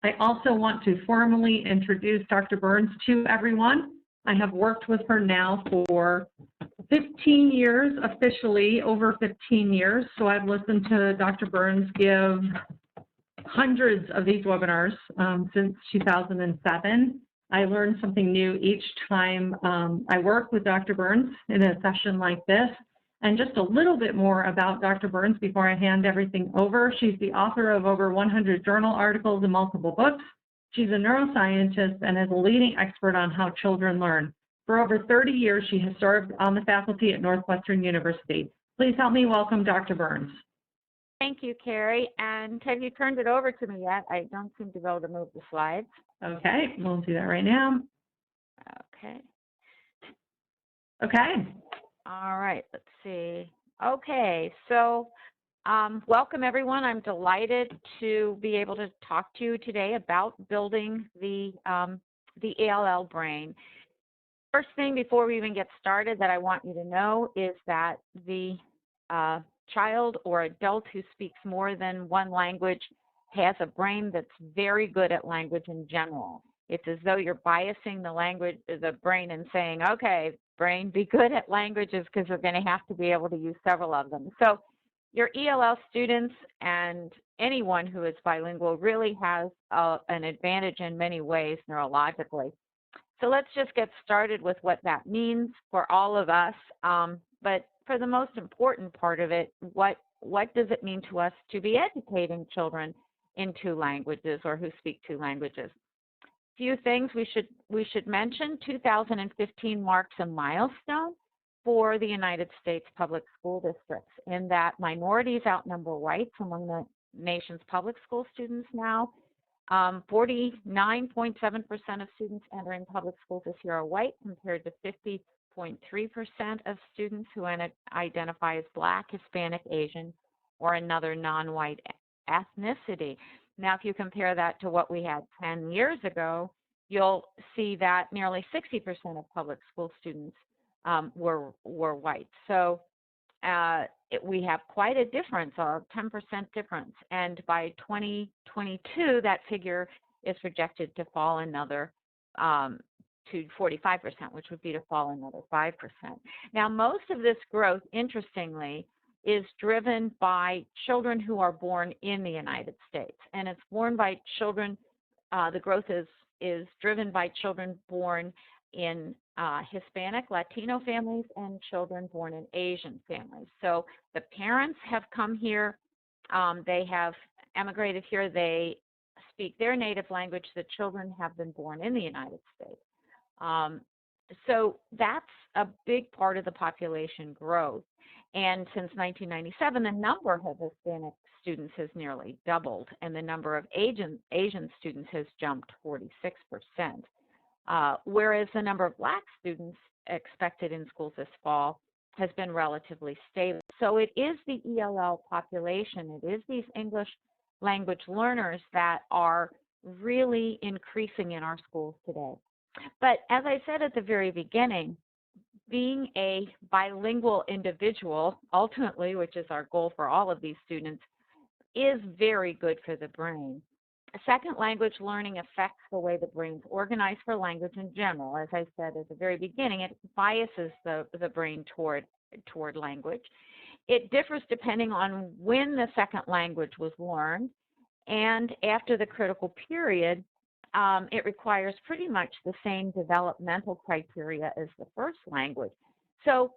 I also want to formally introduce Dr. Burns to everyone. I have worked with her now for 15 years, officially over 15 years. So I've listened to Dr. Burns give hundreds of these webinars since 2007. I learn something new each time I work with Dr. Burns in a session like this. And just a little bit more about Dr. Burns before I hand everything over. She's the author of over 100 journal articles and multiple books. She's a neuroscientist and is a leading expert on how children learn. For over 30 years, she has served on the faculty at Northwestern University. Please help me welcome Dr. Burns. Thank you, Carrie. And have you turned it over to me yet? I don't seem to be able to move the slides. Okay, we'll do that right now. Okay. Okay. All right, let's see. Okay, so welcome everyone. I'm delighted to be able to talk to you today about building the ALL brain. First thing before we even get started that I want you to know is that the child or adult who speaks more than one language has a brain that's very good at language in general. It's as though you're biasing the brain and saying, okay, brain, be good at languages because you're going to have to be able to use several of them. So your ELL students and anyone who is bilingual really has an advantage in many ways neurologically. So let's just get started with what that means for all of us. But for the most important part of it, what does it mean to us to be educating children in two languages or who speak two languages? Few things we should mention. 2015 marks a milestone for the United States public school districts in that minorities outnumber whites among the nation's public school students now. 49.7% of students entering public schools this year are white compared to 50.3% of students who identify as Black, Hispanic, Asian, or another non-white ethnicity. Now, if you compare that to what we had 10 years ago, you'll see that nearly 60% of public school students were white. So we have quite a difference, a 10% difference. And by 2022, that figure is projected to fall another to 45%, which would be to fall another 5%. Now, most of this growth, interestingly, is driven by children who are born in the United States. And it's born by children, the growth is driven by children born in Hispanic, Latino families and children born in Asian families. So the parents have come here, they have emigrated here, they speak their native language, the children have been born in the United States. So that's a big part of the population growth. And since 1997, the number of Hispanic students has nearly doubled, and the number of Asian students has jumped 46%, whereas the number of Black students expected in schools this fall has been relatively stable. So it is the ELL population, it is these English language learners that are really increasing in our schools today. But as I said at the very beginning, being a bilingual individual, ultimately, which is our goal for all of these students, is very good for the brain. Second language learning affects the way the brain's organized for language in general. As I said at the very beginning, it biases the brain toward language. It differs depending on when the second language was learned, and after the critical period, it requires pretty much the same developmental criteria as the first language. So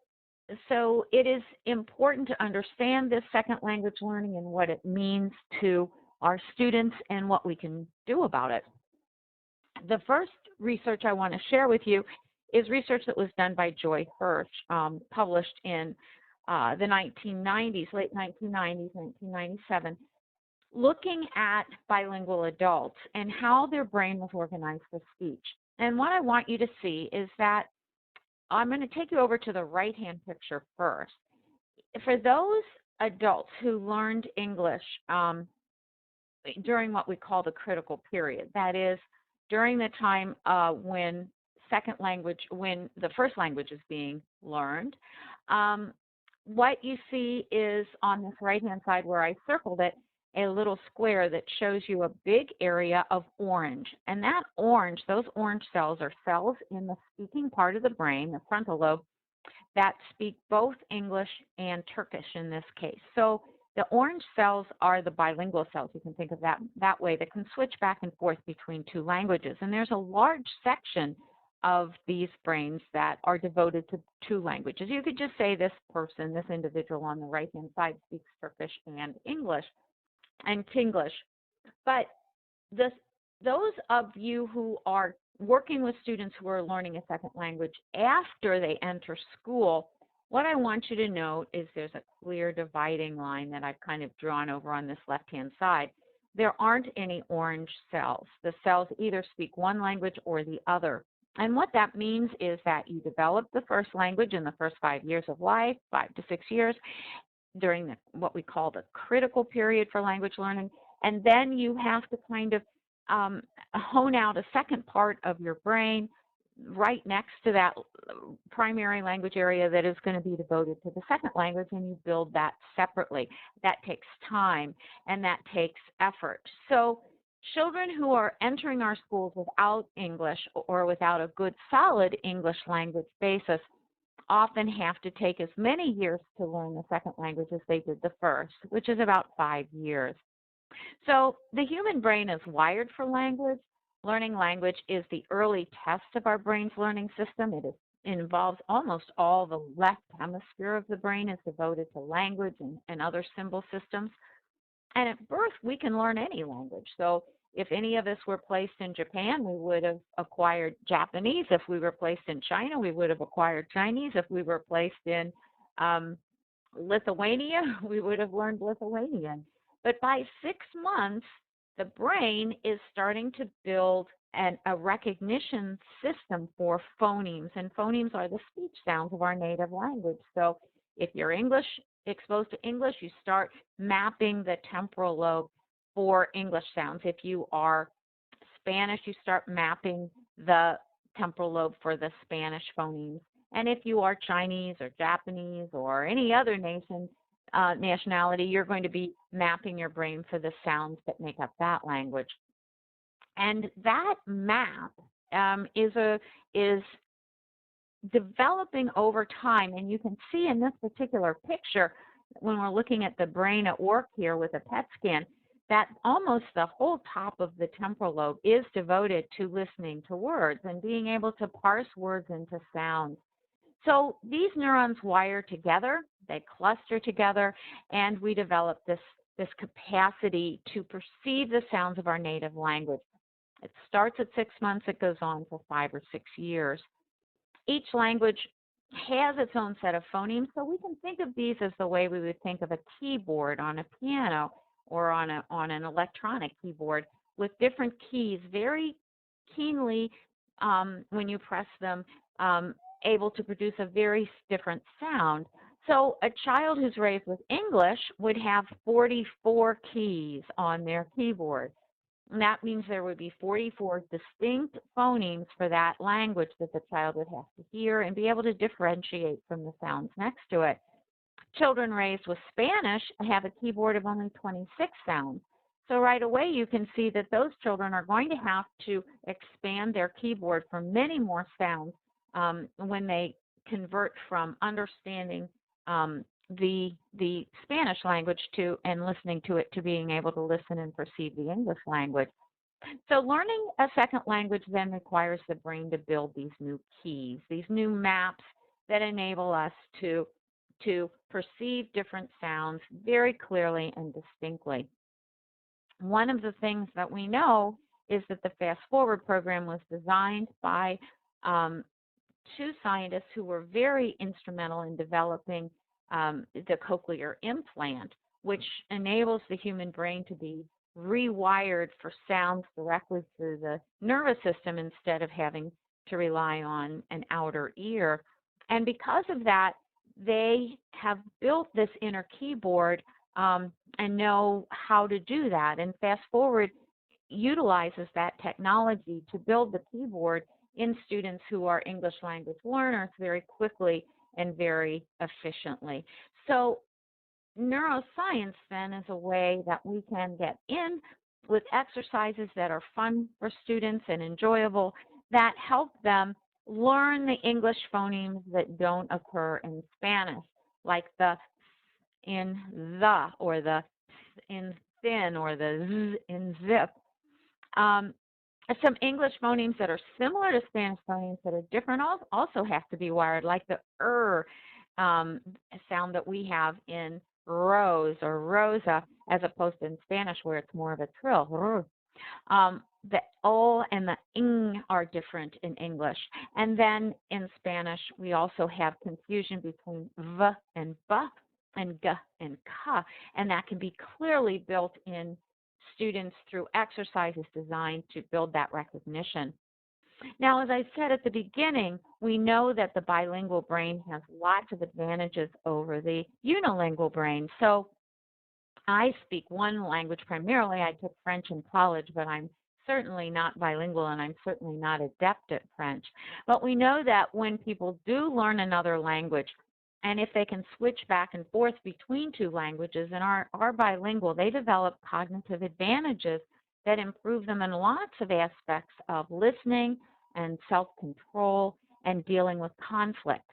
it is important to understand this second language learning and what it means to our students and what we can do about it. The first research I want to share with you is research that was done by Joy Hirsch, published in the 1990s, late 1990s, 1997, looking at bilingual adults and how their brain was organized for speech. And what I want you to see is that I'm going to take you over to the right-hand picture first. For those adults who learned English during what we call the critical period, that is, during the time when the first language is being learned, what you see is on this right-hand side where I circled it, a little square that shows you a big area of orange. And that orange, those orange cells are cells in the speaking part of the brain, the frontal lobe, that speak both English and Turkish in this case. So the orange cells are the bilingual cells. You can think of that way, that can switch back and forth between two languages. And there's a large section of these brains that are devoted to two languages. You could just say this person, this individual on the right-hand side speaks Turkish and English and Kinglish. But those of you who are working with students who are learning a second language after they enter school, what I want you to note is there's a clear dividing line that I've kind of drawn over on this left-hand side. There aren't any orange cells. The cells either speak one language or the other. And what that means is that you develop the first language in the first 5 years of life, 5 to 6 years, during what we call the critical period for language learning. And then you have to kind of hone out a second part of your brain right next to that primary language area that is going to be devoted to the second language, and you build that separately. That takes time and that takes effort. So children who are entering our schools without English or without a good solid English language basis often have to take as many years to learn the second language as they did the first, which is about 5 years. So the human brain is wired for language. Learning language is the early test of our brain's learning system. It involves almost all the left hemisphere of the brain is devoted to language and other symbol systems. And at birth, we can learn any language. So if any of us were placed in Japan, we would have acquired Japanese. If we were placed in China, we would have acquired Chinese. If we were placed in Lithuania, we would have learned Lithuanian. But by 6 months, the brain is starting to build a recognition system for phonemes. And phonemes are the speech sounds of our native language. So if you're exposed to English, you start mapping the temporal lobe for English sounds. If you are Spanish, you start mapping the temporal lobe for the Spanish phonemes. And if you are Chinese or Japanese or any other nationality, you're going to be mapping your brain for the sounds that make up that language. And that map is developing over time. And you can see in this particular picture, when we're looking at the brain at work here with a PET scan, that almost the whole top of the temporal lobe is devoted to listening to words and being able to parse words into sounds. So these neurons wire together, they cluster together, and we develop this capacity to perceive the sounds of our native language. It starts at 6 months, it goes on for 5 or 6 years. Each language has its own set of phonemes, so we can think of these as the way we would think of a keyboard on a piano or on an electronic keyboard, with different keys very keenly, when you press them, able to produce a very different sound. So a child who's raised with English would have 44 keys on their keyboard. And that means there would be 44 distinct phonemes for that language that the child would have to hear and be able to differentiate from the sounds next to it. Children raised with Spanish have a keyboard of only 26 sounds. So right away you can see that those children are going to have to expand their keyboard for many more sounds when they convert from understanding the Spanish language and listening to it to being able to listen and perceive the English language. So learning a second language then requires the brain to build these new keys, these new maps that enable us to perceive different sounds very clearly and distinctly. One of the things that we know is that the Fast Forward program was designed by 2 scientists who were very instrumental in developing the cochlear implant, which enables the human brain to be rewired for sounds directly through the nervous system instead of having to rely on an outer ear. And because of that, they have built this inner keyboard and know how to do that. And Fast Forward utilizes that technology to build the keyboard in students who are English language learners very quickly and very efficiently. So neuroscience then is a way that we can get in with exercises that are fun for students and enjoyable that help them learn the English phonemes that don't occur in Spanish, like the in the, or the in thin, or the z in zip. Um, some English phonemes that are similar to Spanish phonemes that are different also have to be wired, like the um, sound that we have in rose or rosa, as opposed to in Spanish where it's more of a trill. The O and the ing are different in English. And then in Spanish, we also have confusion between v and b and g and k, and that can be clearly built in students through exercises designed to build that recognition. Now, as I said at the beginning, we know that the bilingual brain has lots of advantages over the unilingual brain. So I speak one language primarily. I took French in college, but I'm certainly not bilingual, and I'm certainly not adept at French. But we know that when people do learn another language, and if they can switch back and forth between two languages and are bilingual, they develop cognitive advantages that improve them in lots of aspects of listening and self-control and dealing with conflict.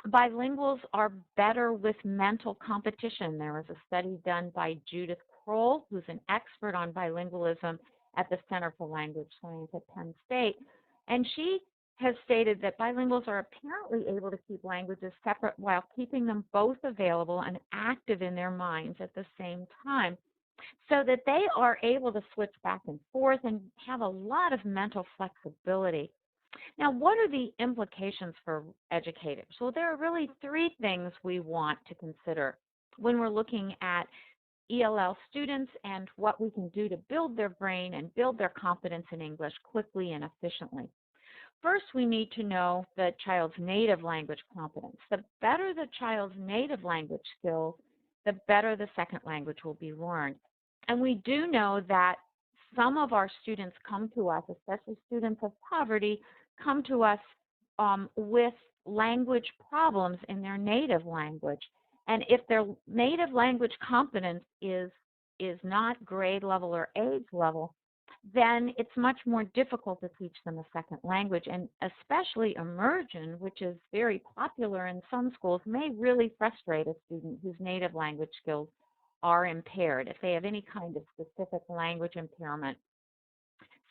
Bilinguals are better with mental competition. There was a study done by Judith Kroll, who's an expert on bilingualism at the Center for Language Science at Penn State, and she has stated that bilinguals are apparently able to keep languages separate while keeping them both available and active in their minds at the same time, so that they are able to switch back and forth and have a lot of mental flexibility. Now, what are the implications for educators? Well, there are really three things we want to consider when we're looking at ELL students and what we can do to build their brain and build their competence in English quickly and efficiently. First, we need to know the child's native language competence. The better the child's native language skills, the better the second language will be learned. And we do know that some of our students come to us, especially students of poverty, come to us with language problems in their native language. And if their native language competence is not grade level or age level, then it's much more difficult to teach them a second language. And especially immersion, which is very popular in some schools, may really frustrate a student whose native language skills are impaired, if they have any kind of specific language impairment.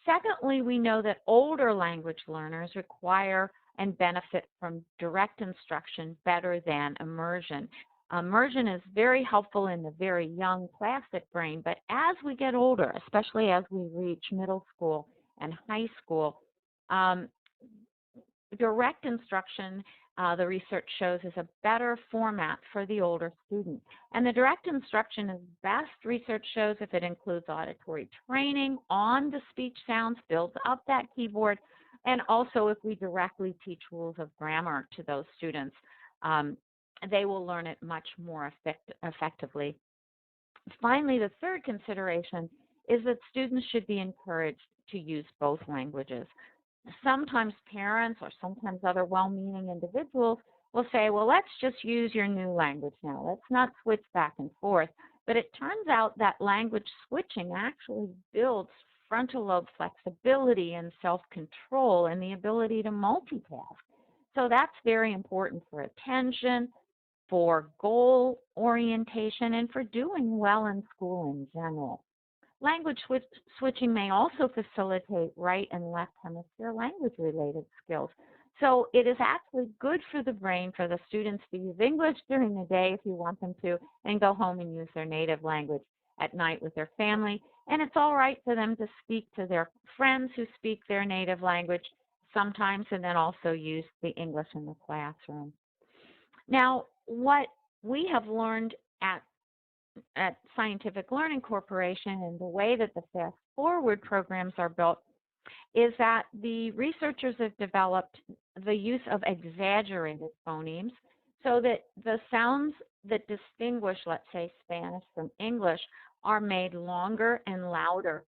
Secondly, we know that older language learners require and benefit from direct instruction better than immersion. Immersion is very helpful in the very young plastic brain, but as we get older, especially as we reach middle school and high school, direct instruction, the research shows, is a better format for the older student. And the direct instruction is best, research shows, if it includes auditory training on the speech sounds, builds up that keyboard, and also if we directly teach rules of grammar to those students, they will learn it much more effectively. Finally, the third consideration is that students should be encouraged to use both languages. Sometimes parents or sometimes other well-meaning individuals will say, well, let's just use your new language now. Let's not switch back and forth. But it turns out that language switching actually builds frontal lobe flexibility and self-control and the ability to multitask. So that's very important for attention, for goal orientation, and for doing well in school in general. Language switching may also facilitate right and left hemisphere language-related skills. So it is actually good for the brain for the students to use English during the day if you want them to, and go home and use their native language at night with their family. And it's all right for them to speak to their friends who speak their native language sometimes, and then also use the English in the classroom. Now, what we have learned at Scientific Learning Corporation and the way that the Fast Forward programs are built is that the researchers have developed the use of exaggerated phonemes so that the sounds that distinguish, let's say, Spanish from English are made longer and louder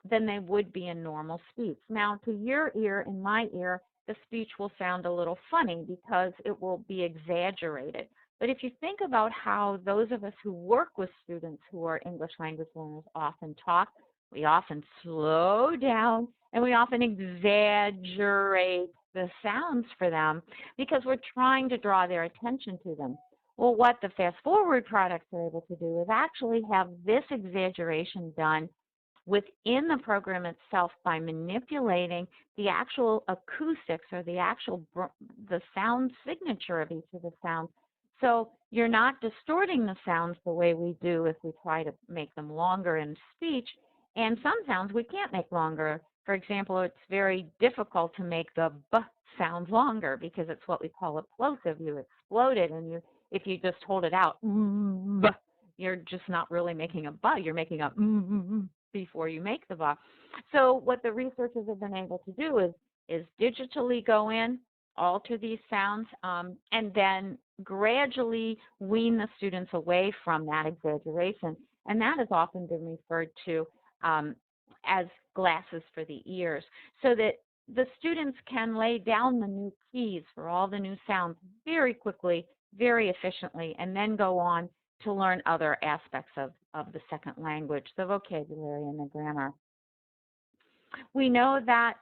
than they would be in normal speech. Now, to your ear and my ear, the speech will sound a little funny because it will be exaggerated. But if you think about how those of us who work with students who are English language learners often talk, we often slow down and we often exaggerate the sounds for them because we're trying to draw their attention to them. Well, what the Fast Forward products are able to do is actually have this exaggeration done within the program itself by manipulating the actual acoustics or the sound signature of each of the sounds. So you're not distorting the sounds the way we do if we try to make them longer in speech. And some sounds we can't make longer. For example, it's very difficult to make the B sound longer because it's what we call plosive. You explode it, and if you just hold it out, B, you're just not really making a B. You're making a before you make the B. So what the researchers have been able to do is digitally go in, alter these sounds, and then gradually wean the students away from that exaggeration. And that has often been referred to as glasses for the ears, so that the students can lay down the new keys for all the new sounds very quickly, very efficiently, and then go on to learn other aspects of the second language, the vocabulary and the grammar. We know that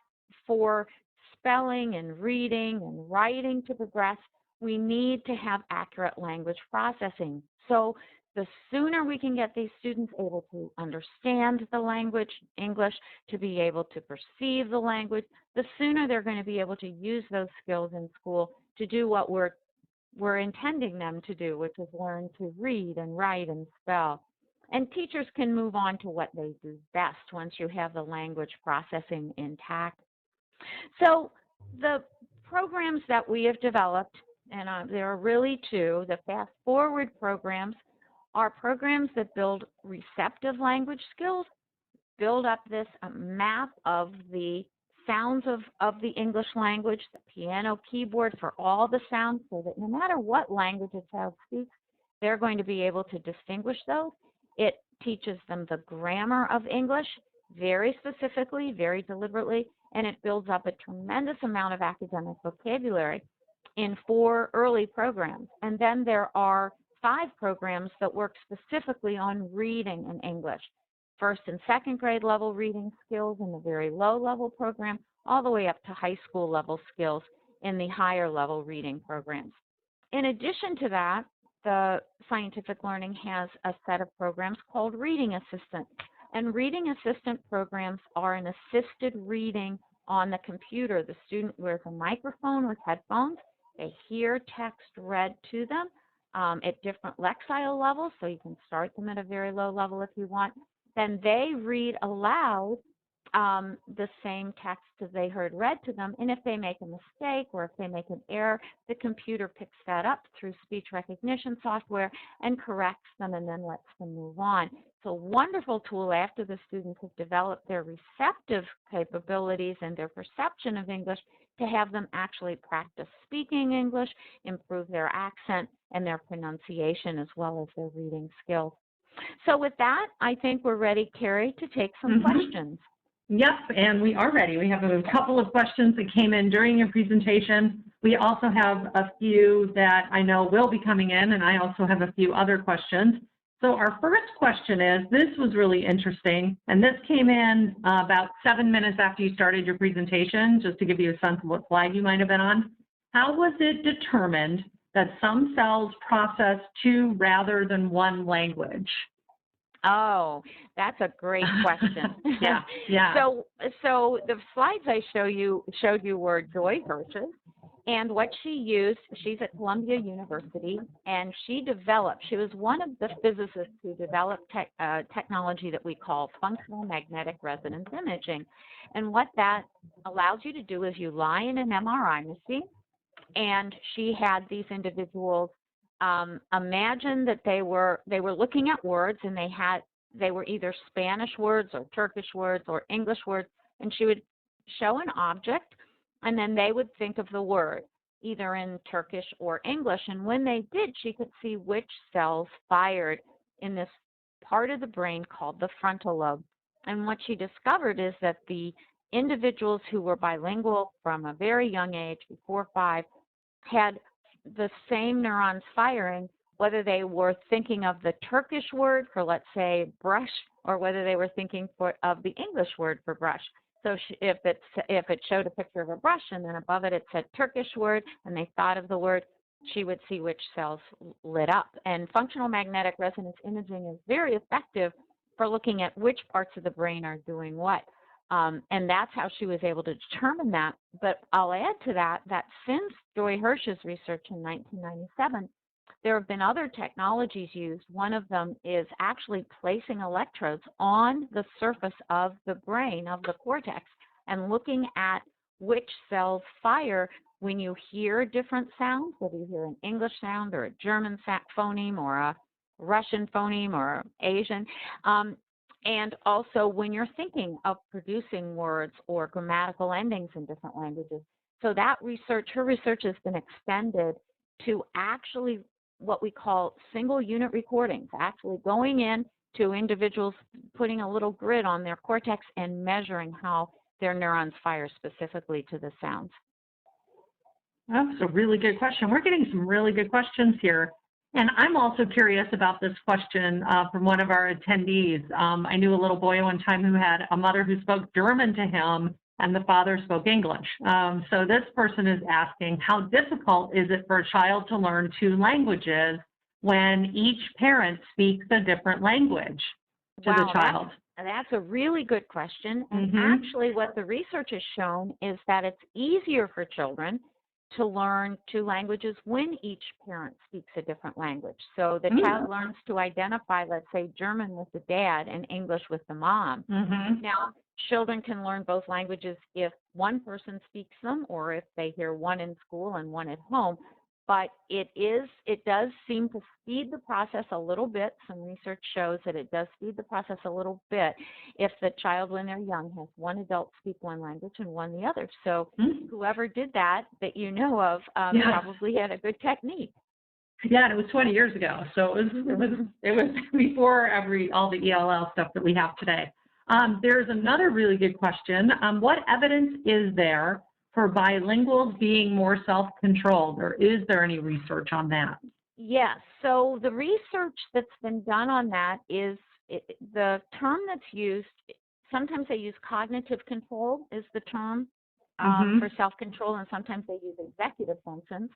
for spelling and reading and writing to progress, we need to have accurate language processing. So the sooner we can get these students able to understand the language, English, to be able to perceive the language, the sooner they're going to be able to use those skills in school to do what we're intending them to do, which is learn to read and write and spell. And teachers can move on to what they do best once you have the language processing intact. So the programs that we have developed, and there are really two, the Fast Forward programs are programs that build receptive language skills, build up this map of the sounds of the English language, the piano keyboard for all the sounds, so that no matter what language a child speaks, they're going to be able to distinguish those. It teaches them the grammar of English very specifically, very deliberately, and it builds up a tremendous amount of academic vocabulary in 4 early programs. And then there are 5 programs that work specifically on reading in English. First and second grade level reading skills in the very low level program, all the way up to high school level skills in the higher level reading programs. In addition to that, the scientific learning has a set of programs called Reading Assistant. And Reading Assistant programs are an assisted reading on the computer. The student wears a microphone with headphones. They hear text read to them at different lexile levels, so you can start them at a very low level if you want. Then they read aloud the same text as they heard read to them, and if they make a mistake or if they make an error, the computer picks that up through speech recognition software and corrects them and then lets them move on. It's a wonderful tool after the students have developed their receptive capabilities and their perception of English to have them actually practice speaking English, improve their accent and their pronunciation as well as their reading skills. So with that, I think we're ready, Carrie, to take some questions. Yep, and we are ready. We have a couple of questions that came in during your presentation. We also have a few that I know will be coming in, and I also have a few other questions. So our first question is, this was really interesting, and this came in about 7 minutes after you started your presentation, just to give you a sense of what slide you might have been on. How was it determined that some cells process 2 rather than 1 language? Oh, that's a great question. Yeah. So the slides I showed you were Joy Hirsch's, and what she used, she's at Columbia University, and she was one of the physicists who developed technology that we call functional magnetic resonance imaging. And what that allows you to do is you lie in an MRI machine, and she had these individuals imagine that they were looking at words, and they were either Spanish words or Turkish words or English words, and she would show an object, and then they would think of the word, either in Turkish or English. And when they did, she could see which cells fired in this part of the brain called the frontal lobe. And what she discovered is that the individuals who were bilingual from a very young age, before 5, had the same neurons firing, whether they were thinking of the Turkish word for, let's say, brush, or whether they were thinking of the English word for brush. So if it showed a picture of a brush and then above it said Turkish word and they thought of the word, she would see which cells lit up. And functional magnetic resonance imaging is very effective for looking at which parts of the brain are doing what. And that's how she was able to determine that. But I'll add to that since Joy Hirsch's research in 1997, there have been other technologies used. One of them is actually placing electrodes on the surface of the brain, of the cortex, and looking at which cells fire when you hear different sounds, whether you hear an English sound or a German phoneme or a Russian phoneme or Asian, and also when you're thinking of producing words or grammatical endings in different languages. So that research, her research has been extended to actually what we call single unit recordings, actually going in to individuals, putting a little grid on their cortex and measuring how their neurons fire specifically to the sounds. That's a really good question. We're getting some really good questions here. And I'm also curious about this question from one of our attendees. I knew a little boy one time who had a mother who spoke German to him and the father spoke English. So this person is asking, how difficult is it for a child to learn two languages when each parent speaks a different language to the child? That's a really good question. And actually what the research has shown is that it's easier for children to learn two languages when each parent speaks a different language. So the child learns to identify, let's say, German with the dad and English with the mom. Now, children can learn both languages if one person speaks them or if they hear one in school and one at home. But it does seem to speed the process a little bit. Some research shows that it does speed the process a little bit if the child, when they're young, has one adult speak one language and one the other. So whoever did that you know of probably had a good technique. Yeah, and it was 20 years ago, so it was before all the ELL stuff that we have today. There's another really good question. What evidence is there for bilinguals being more self-controlled, or is there any research on that? Yes, so the research that's been done on that is the term that's used, sometimes they use cognitive control is the term for self-control, and sometimes they use executive functions.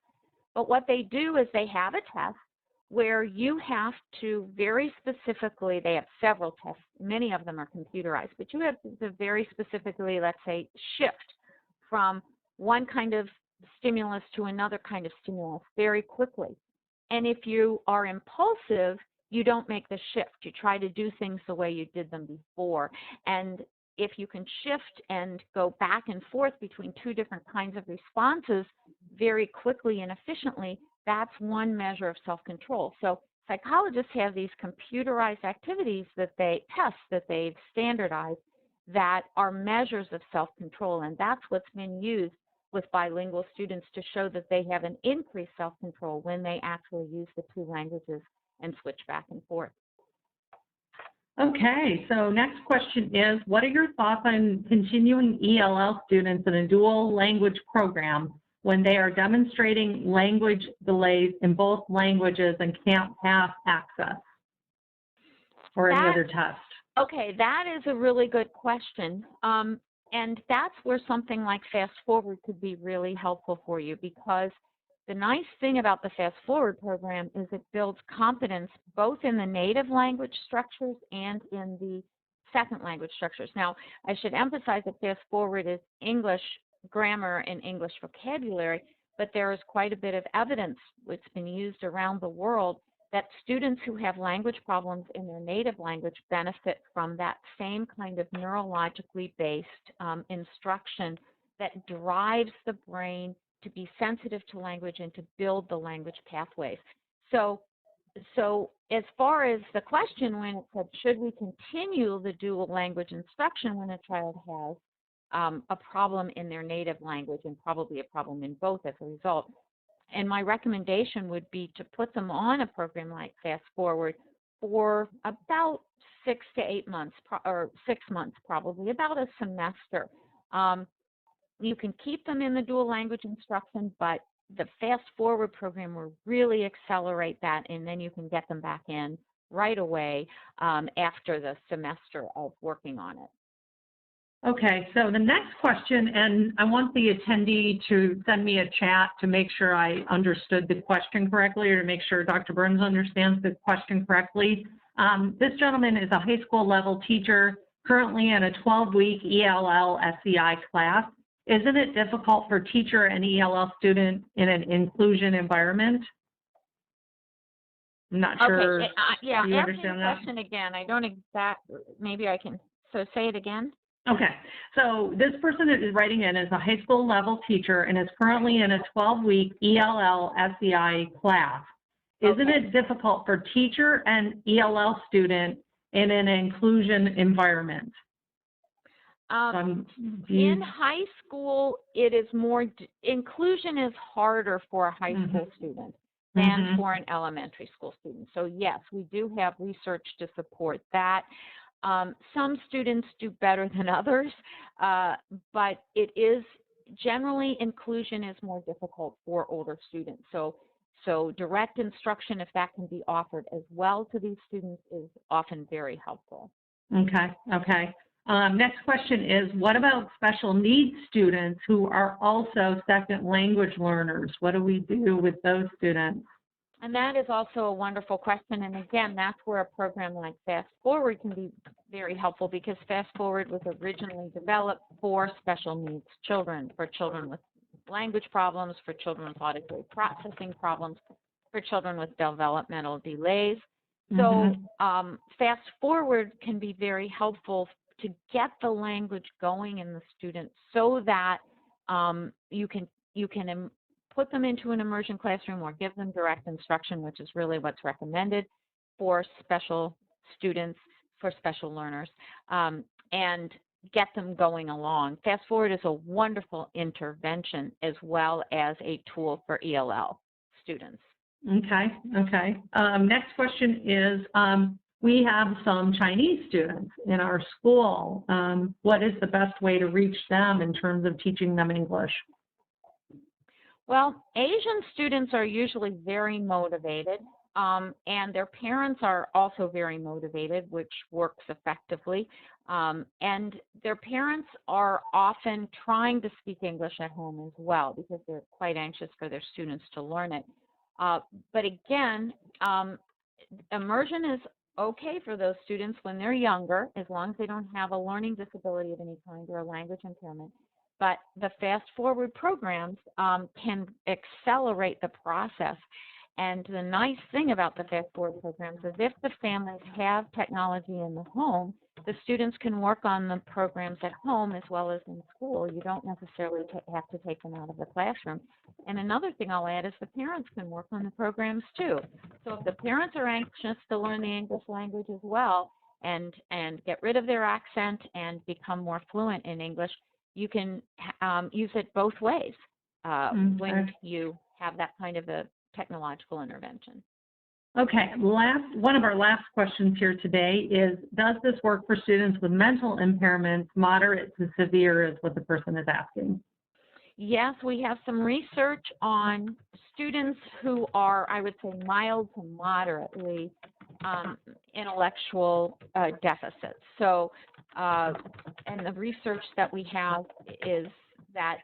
But what they do is they have a test where you have to very specifically, they have several tests, many of them are computerized, but you have to very specifically, let's say, shift from one kind of stimulus to another kind of stimulus very quickly. And if you are impulsive, you don't make the shift. You try to do things the way you did them before. And if you can shift and go back and forth between two different kinds of responses very quickly and efficiently, that's one measure of self-control. So psychologists have these computerized activities that they test, that they've standardized, that are measures of self-control, and that's what's been used with bilingual students to show that they have an increased self-control when they actually use the two languages and switch back and forth. Okay, so next question is, what are your thoughts on continuing ELL students in a dual language program when they are demonstrating language delays in both languages and can't pass access or any other test? Okay, that is a really good question. And that's where something like Fast Forward could be really helpful for you, because the nice thing about the Fast Forward program is it builds competence both in the native language structures and in the second language structures. Now, I should emphasize that Fast Forward is English grammar and English vocabulary, but there is quite a bit of evidence that's been used around the world that students who have language problems in their native language benefit from that same kind of neurologically based instruction that drives the brain to be sensitive to language and to build the language pathways. So as far as the question when it said, should we continue the dual language instruction when a child has a problem in their native language and probably a problem in both as a result? And my recommendation would be to put them on a program like Fast Forward for about 6 to 8 months, or 6 months probably, about a semester. You can keep them in the dual language instruction, but the Fast Forward program will really accelerate that, and then you can get them back in right away after the semester of working on it. Okay, so the next question, and I want the attendee to send me a chat to make sure I understood the question correctly, or to make sure Dr. Burns understands the question correctly. This gentleman is a high school level teacher, currently in a 12-week ELL SEI class. Isn't it difficult for teacher and ELL student in an inclusion environment? I'm not sure. Okay, yeah, Do you ask understand the that? question again. I don't maybe I can, so say it again. Okay, so this person is writing in as a high school level teacher and is currently in a 12-week ELL SEI class. Isn't it difficult for teacher and ELL student in an inclusion environment? In high school, it is more, inclusion is harder for a high school student than for an elementary school student. So yes, we do have research to support that. Some students do better than others, but it is generally inclusion is more difficult for older students. So direct instruction, if that can be offered as well to these students, is often very helpful. Okay, okay. Next question is, what about special needs students who are also second language learners? What do we do with those students? And that is also a wonderful question. And again, that's where a program like Fast Forward can be very helpful, because Fast Forward was originally developed for special needs children, for children with language problems, for children with auditory processing problems, for children with developmental delays. So Fast Forward can be very helpful to get the language going in the student, so that you can put them into an immersion classroom or give them direct instruction, which is really what's recommended for special students, for special learners, and get them going along. Fast Forward is a wonderful intervention as well as a tool for ELL students. Okay, okay. Next question is, we have some Chinese students in our school. What is the best way to reach them in terms of teaching them English? Well, Asian students are usually very motivated, and their parents are also very motivated, which works effectively. And their parents are often trying to speak English at home as well, because they're quite anxious for their students to learn it. But again, immersion is okay for those students when they're younger, as long as they don't have a learning disability of any kind or a language impairment. But the Fast Forward programs can accelerate the process. And the nice thing about the Fast Forward programs is, if the families have technology in the home, the students can work on the programs at home as well as in school. You don't necessarily have to take them out of the classroom. And another thing I'll add is the parents can work on the programs too. So if the parents are anxious to learn the English language as well, and get rid of their accent and become more fluent in English, you can use it both ways when you have that kind of a technological intervention. Okay, one of our last questions here today is, does this work for students with mental impairments, moderate to severe, is what the person is asking? Yes, we have some research on students who are, I would say, mild to moderately intellectual deficits. So, and the research that we have is that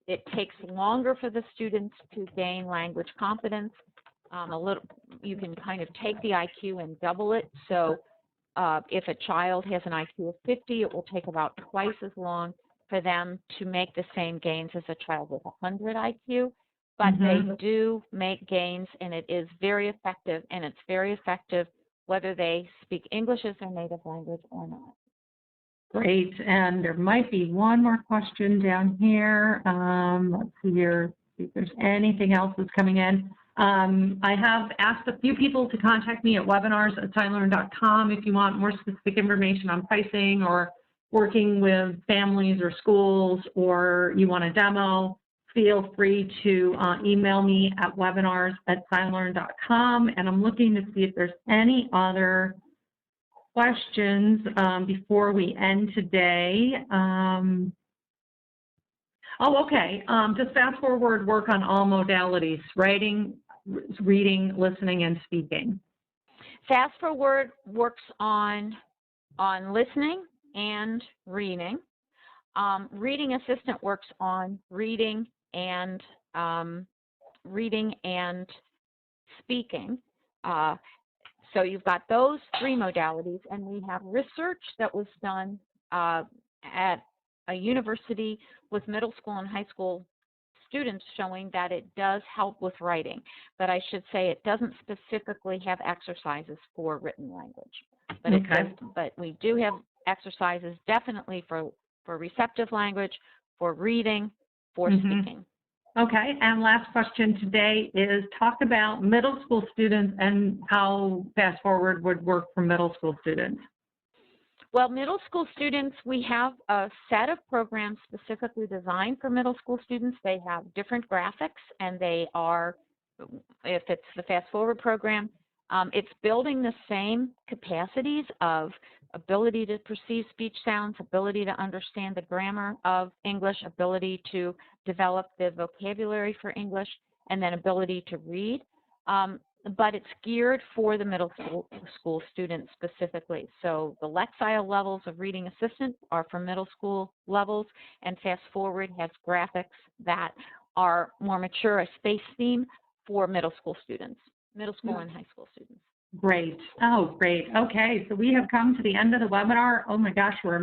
it takes longer for the students to gain language competence. You can kind of take the IQ and double it. So if a child has an IQ of 50, it will take about twice as long for them to make the same gains as a child with 100 IQ. But they do make gains, and it is very effective, and it's very effective whether they speak English as their native language or not. Great, and there might be one more question down here. Let's see here, see if there's anything else that's coming in. I have asked a few people to contact me at webinars@signlearn.com if you want more specific information on pricing or working with families or schools, or you want a demo. Feel free to email me at webinars@signlearn.com, and I'm looking to see if there's any other questions before we end today. Oh, okay. Does Fast Forward work on all modalities, writing, reading, listening, and speaking? Fast Forward works on listening and reading. Reading Assistant works on reading and speaking. So you've got those three modalities, and we have research that was done at a university with middle school and high school students showing that it does help with writing. But I should say it doesn't specifically have exercises for written language. But Okay. it does, but we do have exercises definitely for receptive language, for reading, for speaking. Okay, and last question today is talk about middle school students and how Fast Forward would work for middle school students. Well, middle school students, we have a set of programs specifically designed for middle school students. They have different graphics, and they are, if it's the Fast Forward program, it's building the same capacities of ability to perceive speech sounds, ability to understand the grammar of English, ability to develop the vocabulary for English, and then ability to read. But it's geared for the middle school students specifically. So the Lexile levels of Reading Assistant are for middle school levels, and Fast Forward has graphics that are more mature, a space theme for middle school students, middle school and high school students. Great. Oh, great. Okay, so we have come to the end of the webinar. Oh my gosh, we're